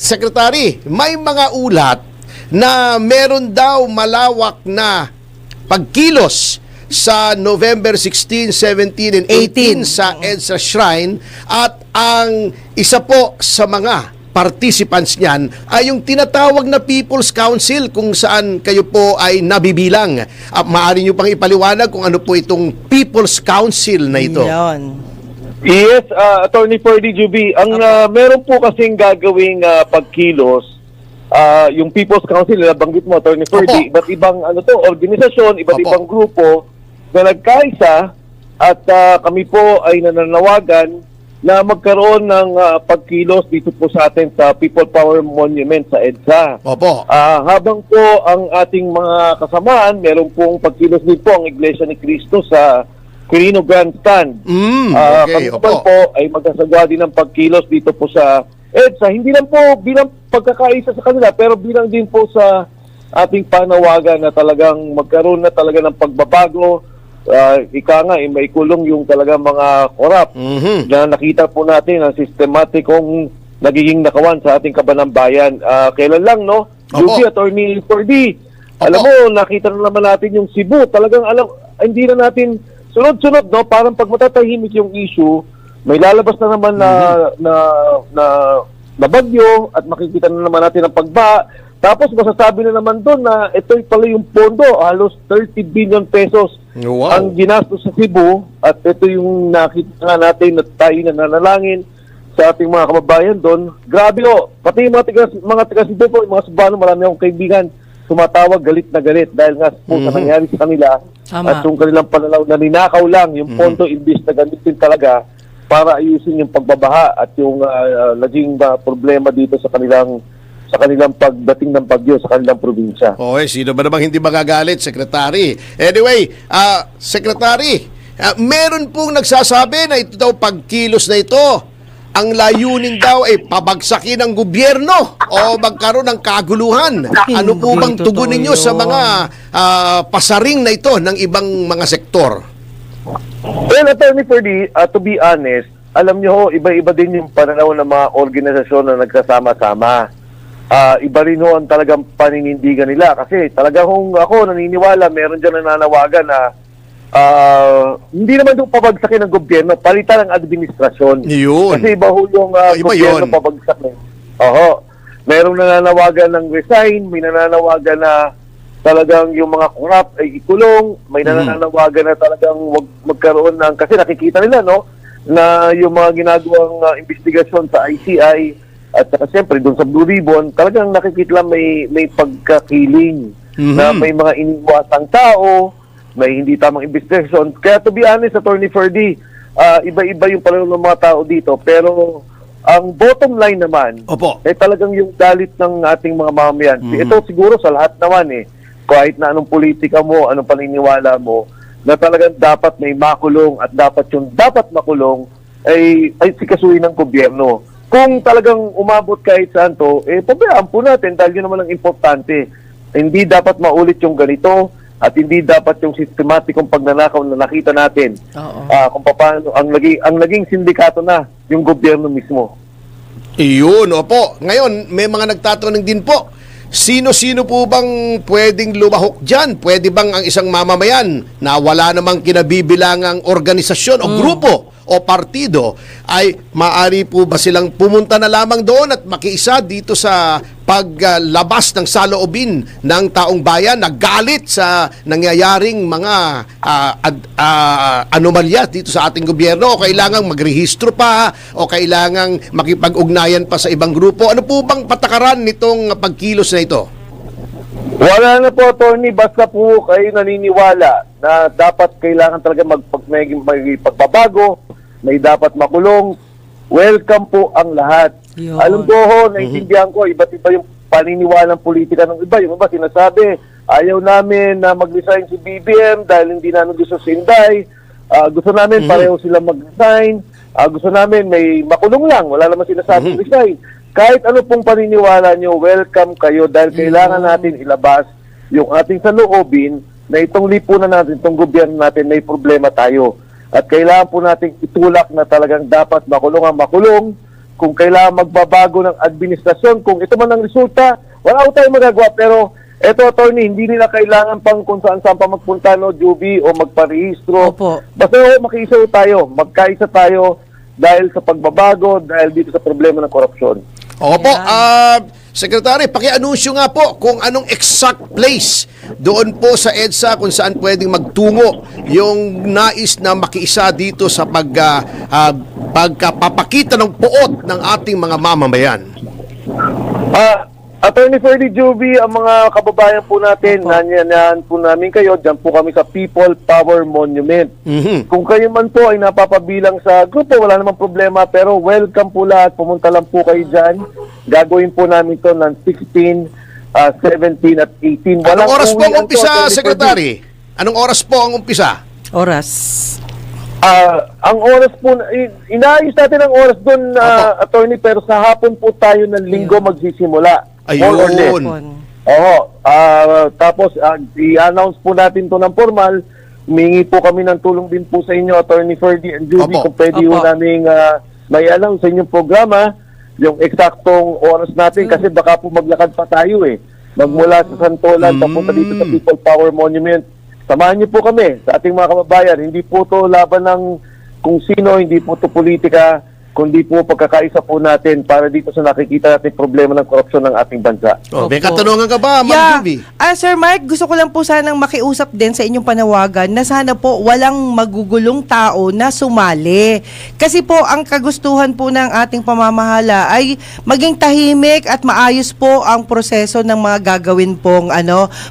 Secretary, may mga ulat na meron daw malawak na pagkilos sa November 16, 17, and 18 sa EDSA Shrine, at ang isa po sa mga participants niyan ay yung tinatawag na People's Council, kung saan kayo po ay nabibilang. Maaari nyo pang ipaliwanag kung ano po itong People's Council na ito. Yan. Yes, Attorney Ferdy Juby, ang meron po kasing gagawing pagkilos, yung People's Council, nabanggit mo, Attorney Ferdy, iba't ibang organisasyon, iba't ibang grupo na nagkaisa, at kami po ay nananawagan na magkaroon ng pagkilos dito po sa atin sa People Power Monument sa EDSA. Opo. Habang po ang ating mga kasamaan, meron pong pagkilos din po ang Iglesia ni Cristo sa Quirino Grandstand. Okay, kami po ay magkasagawa din ng pagkilos dito po sa EDSA. Hindi lang po bilang pagkakaisa sa kanila, pero bilang din po sa ating panawagan na talagang magkaroon na talaga ng pagbabago. Ika nga, maikulong yung talagang mga korap na nakita po natin ang sistematikong nagiging nakawan sa ating kabanang bayan. Kailan lang, no? Juby, Attorney Ferdy, alam mo, nakita na naman natin yung Cebu. Talagang hindi na natin sunod-sunod, no? Parang pag matatahimik yung issue, may lalabas na naman na bagyo, at makikita na naman natin ang pagbaha. Tapos masasabi na naman doon na ito pala yung pondo, halos 30 billion pesos ang ginastos sa Cebu, at ito yung nakita nga natin na tayo nananalangin sa ating mga kababayan doon. Grabe pati yung mga taga Cebu po, yung mga Subano, marami akong kaibigan, tumatawag galit na galit dahil nga po sa nangyari sa kanila. At yung kanilang panalaw na ninakaw lang yung pondo, imbis na gamitin talaga para ayusin yung pagbabaha at yung naging problema dito sa kanilang pagdating ng bagyo sa kanilang probinsya. Okay, sino ba namang hindi magagalit, Secretary? Anyway, Secretary, meron pong nagsasabi na ito daw pagkilos na ito, ang layunin daw ay pabagsakin ng gobyerno o magkaroon ng kaguluhan. Ano po bang tugon ninyo sa mga pasaring na ito ng ibang mga sektor? Well, Attorney Ferdy, to be honest, alam nyo, iba-iba din yung pananaw ng mga organisasyon na nagsasama-sama. Iba rin ho ang talagang paninindigan nila. Kasi talagang ako naniniwala, meron dyan nananawagan na hindi naman doon pabagsakin ng gobyerno, palitan ng administrasyon. Yun. Kasi iba ho yung gobyerno pabagsakin. Merong nananawagan ng resign, may nananawagan na talagang yung mga korap ay ikulong, may nananawagan na talagang wag magkaroon ng, kasi nakikita nila, no, na yung mga ginagawang investigasyon sa ICI, at saka siyempre doon sa Blue Ribbon, talagang nakikita lang may pagkakiling, na may mga iniwasang tao, may hindi tamang investigation. Kaya to be honest, Attorney Ferdy, iba-iba yung pananaw ng mga tao dito, pero ang bottom line naman, ay talagang yung dalit ng ating mga mamamayan. Ito siguro sa lahat naman kahit na anong politika mo, anong paniniwala mo, na talagang dapat may makulong, at dapat yung dapat makulong ay sikasuhin ng gobyerno. Kung talagang umabot kahit saan to, pabayaan po natin dahil yun naman ang importante. Hindi dapat maulit yung ganito, at hindi dapat yung sistematikong pagnanakaw na nakita natin. Kung paano ang naging sindikato na yung gobyerno mismo. Iyon, opo. Ngayon, may mga nagtatanong din po, sino-sino po bang pwedeng lumahok dyan? Pwede bang ang isang mamamayan na wala namang kinabibilangang organisasyon o grupo o partido ay maaari po ba silang pumunta na lamang doon at makiisa dito sa paglabas ng saloobin ng taong bayan na galit sa nangyayaring mga anomalya dito sa ating gobyerno, o kailangang magrehistro pa, o kailangang makipag-ugnayan pa sa ibang grupo? Ano po bang patakaran nitong pagkilos na ito? Wala na po, Tony. Basta po kayo naniniwala na dapat kailangan talaga may pagbabago, may dapat makulong. Welcome po ang lahat. Alam ko naintindihan ko, iba't iba yung paniniwalang politika ng iba. Yung iba sinasabi, ayaw namin na mag-resign si BBM dahil hindi namin gusto si Inday. Gusto namin pareho sila mag-resign. Gusto namin may makulong lang. Wala naman sinasabing resign. Kahit ano pong paniniwala nyo, welcome kayo dahil kailangan natin ilabas yung ating saloobin na itong lipunan natin, itong gobyerno natin, may problema tayo. At kailangan po natin itulak na talagang dapat makulong ang makulong, kung kailangan magbabago ng administrasyon, kung ito man ang resulta, wala ko tayong magagawa. Pero eto, attorney, hindi nila kailangan pang kung saan-saan pa magpunta, no, Juby, o magparehistro. Opo. Basta makiisa tayo, magkaisa tayo dahil sa pagbabago, dahil dito sa problema ng korupsyon. Opo, Secretary, paki-anunsyo nga po kung anong exact place doon po sa EDSA kung saan pwedeng magtungo yung nais na makiisa dito sa pagpapakita ng puot ng ating mga mamamayan. Attorney Ferdy, Juby, ang mga kababayan po natin, nanyan po namin kayo, dyan po kami sa People Power Monument. Kung kayo man po ay napapabilang sa grupo, wala namang problema, pero welcome po lahat, pumunta lang po kayo dyan. Gagawin po namin to ng 16, 17 at 18. Anong oras po ang uwian to, umpisa, Attorney Secretary? Anong oras po ang umpisa? Oras. Ang oras po, inaayos natin ang oras doon, attorney, pero sa hapon po tayo ng linggo magsisimula. More or less. Oo. Tapos, i-announce po natin to ng formal. Mingi po kami ng tulong din po sa inyo, Attorney Ferdy and Juby, kung pwede po namin may announce sa inyong programa yung eksaktong oras natin kasi baka po maglakad pa tayo magmula sa Santolan papunta dito sa People Power Monument. Samahan niyo po kami sa ating mga kababayan. Hindi po to laban ng kung sino, hindi po to politika, kundi po pagkakaisa po natin para dito sa nakikita natin problema ng korupsyon ng ating bansa. May katanungan ka ba, Ma'am Juby? Sir Mark, gusto ko lang po sanang makiusap din sa inyong panawagan na sana po walang magugulong tao na sumali. Kasi po ang kagustuhan po ng ating pamamahala ay maging tahimik at maayos po ang proseso ng mga gagawin pong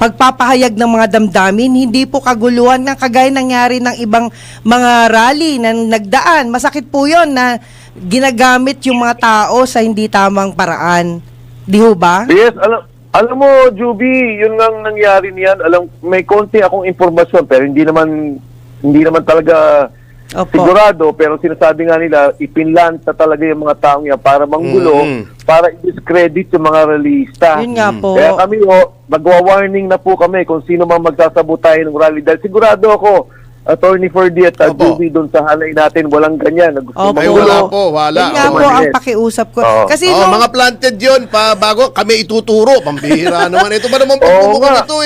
pagpapahayag ng mga damdamin, hindi po kaguluhan ng kagaya nangyari ng ibang mga rally na nagdaan. Masakit po 'yon na ginagamit yung mga tao sa hindi tamang paraan. Di ho ba? Yes, alam mo, Juby, yun nga nangyari niyan. May konti akong informasyon pero hindi naman talaga sigurado, pero sinasabi nga nila ipinlanta talaga yung mga taong yan para manggulo, para i-discredit yung mga rallyista. Yun nga po. Kaya kami nagwa-warning na po kami kung sino mang magsasabotay ng rally dahil sigurado ako Attorney Ferdy at Juby doon sa halay natin, walang ganyan. Wala po, wala. Yun nga po ang pakiusap ko. Kasi mga planted yun, bago kami ituturo. Pambihira naman. Ito ba naman pagpupukot ito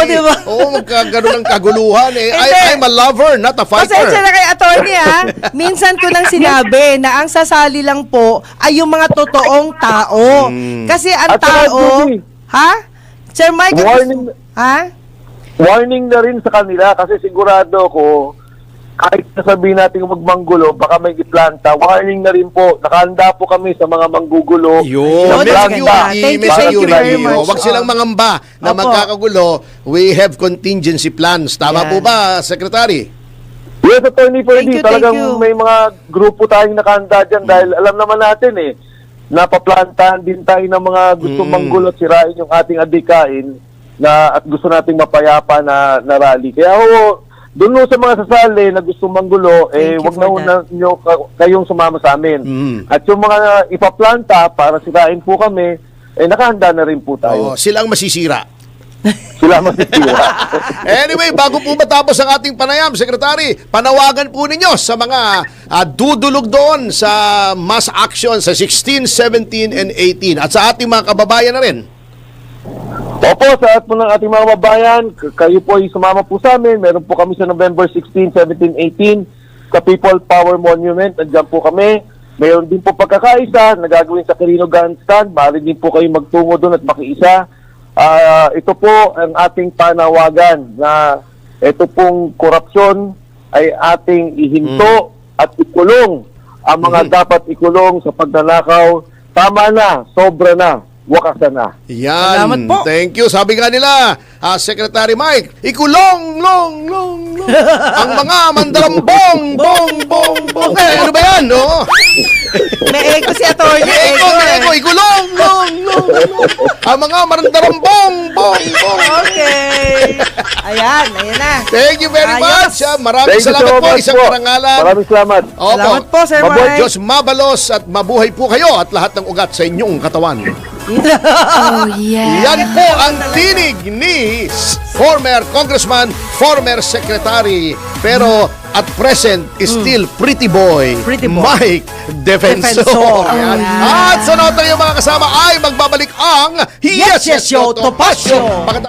diba? Magkagaroon ng kaguluhan I'm a lover, not a fighter. Pasensya na kay attorney Minsan ko nang sinabi na ang sasali lang po ay yung mga totoong tao. Kasi ang tao... Sir Mike, warning na rin sa kanila kasi sigurado ko kahit sabihin natin magmanggulo, baka may iplanta. Warning na rin po. Nakahanda po kami sa mga manggugulo. Thank you very much. Huwag silang mangamba na magkakagulo. We have contingency plans. Tama po ba, Secretary? Yes, Attorney Ferdy. Talagang may mga grupo tayong nakahanda dyan dahil alam naman natin napaplantahan din tayo ng mga gusto manggulo at sirain yung ating adikain at gusto nating mapayapa na rally. Kaya doon sa mga sasali na gusto manggulo, wag na nyo kayong sumama sa amin. At yung mga ipaplanta para sirain po kami, nakahanda na rin po tayo. Silang masisira. Sila masisira. Anyway, bago po matapos ang ating panayam, Secretary, panawagan po ninyo sa mga dudulog doon sa mass action sa 16, 17, and 18 at sa ating mga kababayan na rin. Opo, sa lahat po ng ating mga kababayan, kayo po ay sumama po sa amin. Meron po kami sa November 16, 17, 18 sa People Power Monument. Nandiyan po kami. Meron din po pagkakaisa na gagawin sa Quirino Grandstand. Maaari din po kayo magtungo doon at makiisa. Ito po ang ating panawagan na ito pong korupsyon ay ating ihinto at ikulong ang mga dapat ikulong sa pagnanakaw. Tama na, sobra na. Wakasan na. Yan. Salamat po. Thank you. Sabi nga nila, Secretary Mike, ikulong, long. Ang mga mandarambong, bong. Ano ba yan, no? May echo si attorney. Eko, ikulong, long. Ang mga mandarambong, bong. Okay. Ayan na. Thank you very much. Maraming salamat po. Isang karangalan. Maraming salamat. Salamat po, Sir Mike. Diyos mabalos at mabuhay po kayo at lahat ng ugat sa inyong katawan. Yan po ang tinig ni former congressman, former secretary, pero at present is still Pretty Boy, Pretty Boy. Mike Defensor. Defensor. Ayan. Ayan. At sa nota yung mga kasama ay magbabalik ang Yes, Yes Show, Topasyo. Magandang